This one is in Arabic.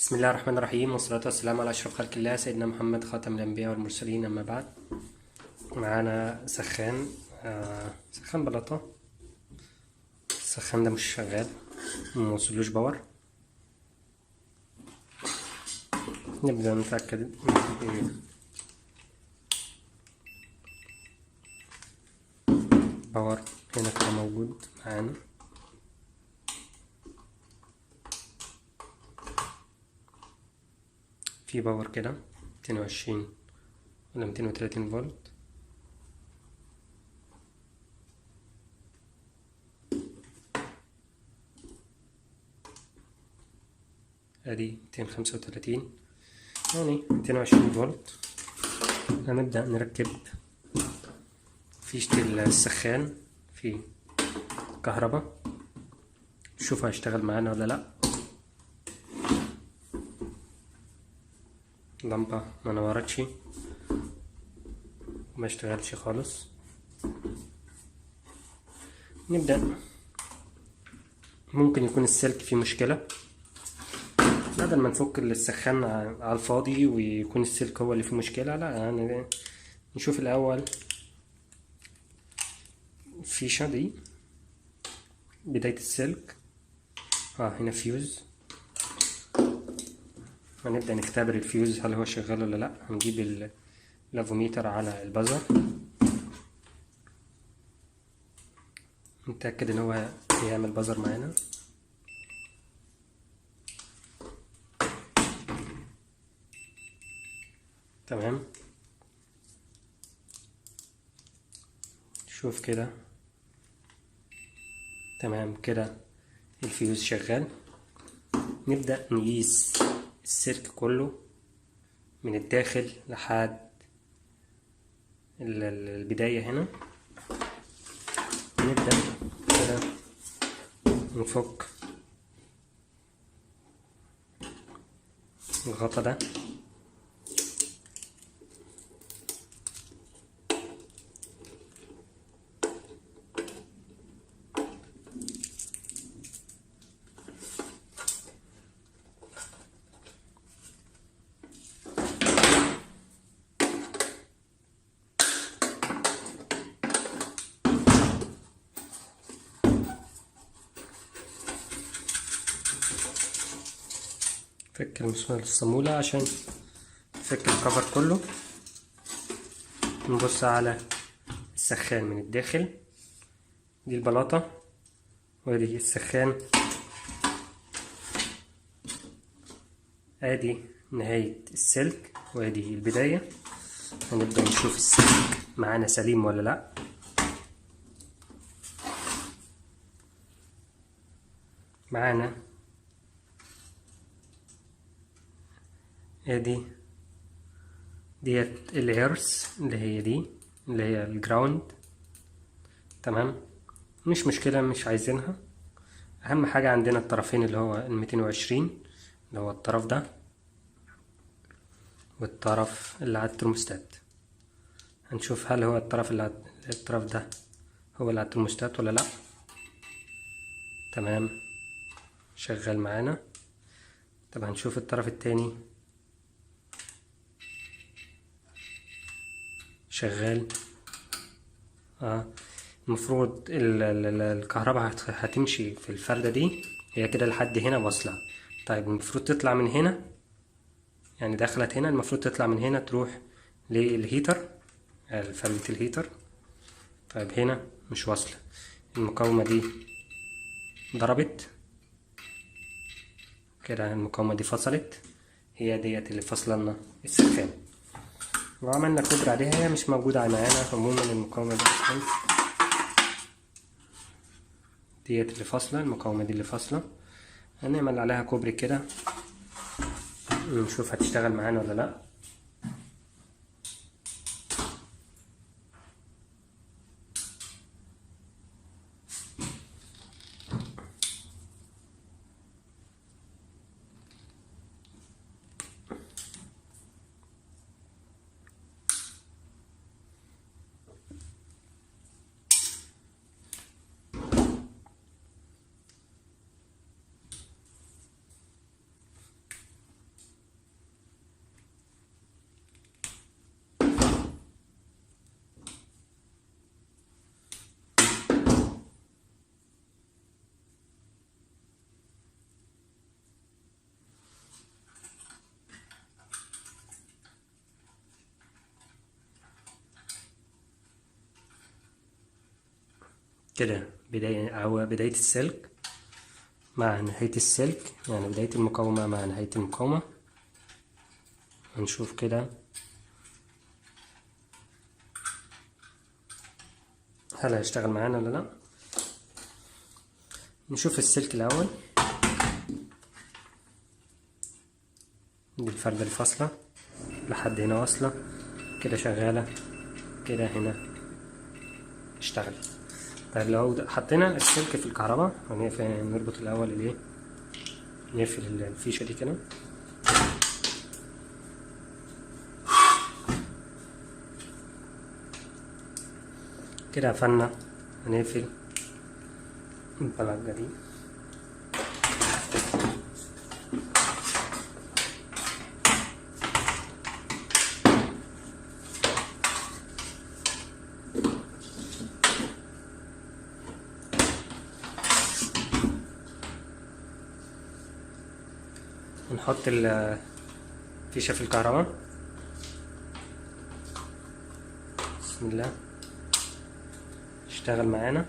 بسم الله الرحمن الرحيم، والصلاة والسلام على أشرف خلق الله سيدنا محمد خاتم الأنبياء والمرسلين. أما بعد، معانا سخان سخان بلاطة. السخان ده مش شغال، موصلوش باور. نبدأ نتأكد باور هنا كده موجود معانا. في باور كده 220 ولا 230 فولت. ادي 235 يعني 220 فولت. هنبدأ نركب فيشة السخان في كهرباء، نشوف هيشتغل معانا ولا لا. اللمبة ما نورتش، ما اشتغلش خالص. نبدأ. ممكن يكون السلك فيه مشكلة، بدل ما نفك السخان على الفاضي ويكون السلك هو اللي فيه مشكلة، لا يعني نشوف الأول الفيشة دي، بداية السلك. هنا فيوز. هنبدأ نختبر الفيوز هل هو شغال ولا لا. هنجيب الافوميتر على البازر، نتأكد ان هو يعمل بازر معانا. تمام، شوف كده. تمام كده الفيوز شغال. نبدأ نقيس السلك كله من الداخل لحد البداية هنا. نبدأ كده نفك الغطا ده. فك المسمار الصامولة عشان نفك الكفر كله. نبص على السخان من الداخل، دي البلاطة وادي السخان. ادي نهاية السلك وادي البداية. هنبدأ نشوف السلك معانا سليم ولا لا. معانا ادي ديت الهيرس اللي هي الجراوند. تمام، مش مشكلة، مش عايزينها. اهم حاجة عندنا الطرفين، اللي هو 220 اللي هو الطرف ده والطرف اللي على الترموستات. هنشوف هل هو الطرف ده هو اللي على الترموستات ولا لا. تمام، شغال معانا. طب هنشوف الطرف التاني شغال. المفروض الكهرباء هتمشي في الفردة دي، هي كده لحد هنا واصلة. طيب المفروض تطلع من هنا، يعني دخلت هنا، المفروض تطلع من هنا تروح للهيتر، فردة الهيتر. طيب هنا مش واصلة، المقاومة دي ضربت كده، المقاومة دي فصلت، هي ديت اللي فصلنا لنا السخان. وعملنا كوبري عليها، هي مش موجودة معانا عموما المقاومة دي أصلا. ديت اللي فاصلة، المقاومة دي اللي فاصلة. هنعمل عليها كوبري كده، نشوف هتشتغل معانا ولا لأ. كده بداية السلك مع نهاية السلك، يعني بداية المقاومة مع نهاية المقاومة. هنشوف كده هل هيشتغل معانا ولا لا. نشوف السلك الأول. دي الفردة الفاصلة لحد هنا واصلة كده شغالة، كده هنا اشتغلت. طيب لو حطينا السلك في الكهرباء نربط الأول الايه، نقفل الفيشة دي كده. كده قفلنا، هنقفل البلاجة دي. ونحط الفيشة في الكهرباء. بسم الله، اشتغل معانا.